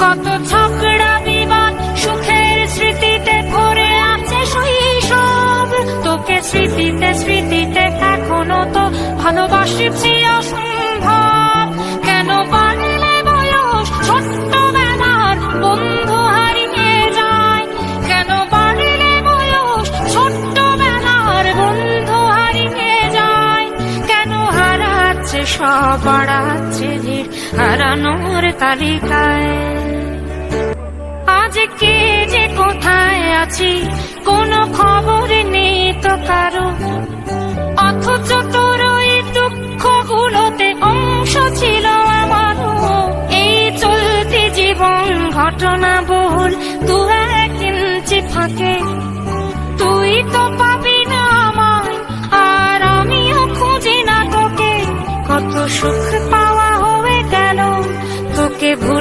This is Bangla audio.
কত ঝগড়া বিবাদ সুখের স্মৃতিতে ভরে আছে শৈশব। তোকে স্মৃতিতে স্মৃতিতে এখনো তো ভালোবাসছি অসম্ভব। কেন বাড়লে বয়স ছোট্টবেলার বন্ধু হারিয়ে যায়? কেন বাড়লে বয়স ছোট্টবেলার বন্ধু হারিয়ে যায়? কেন হারাচ্ছে সব, বাড়াচ্ছে ভিড় হারানোর তালিকায়? আজ কে যে কোথায় আছি কোনো খবর নেই তো কারো, অথচ তোর ওই দুঃখগুলোতে অংশ ছিল আমারও। এই চলতি জীবন ঘটনা বহুল দু এক ইঞ্চি ফাঁকে, তুই তো পাবি না আমায় আর আমিও খুঁজি না তোকে। কত সুখ পাওয়া হয়ে গেল তোকে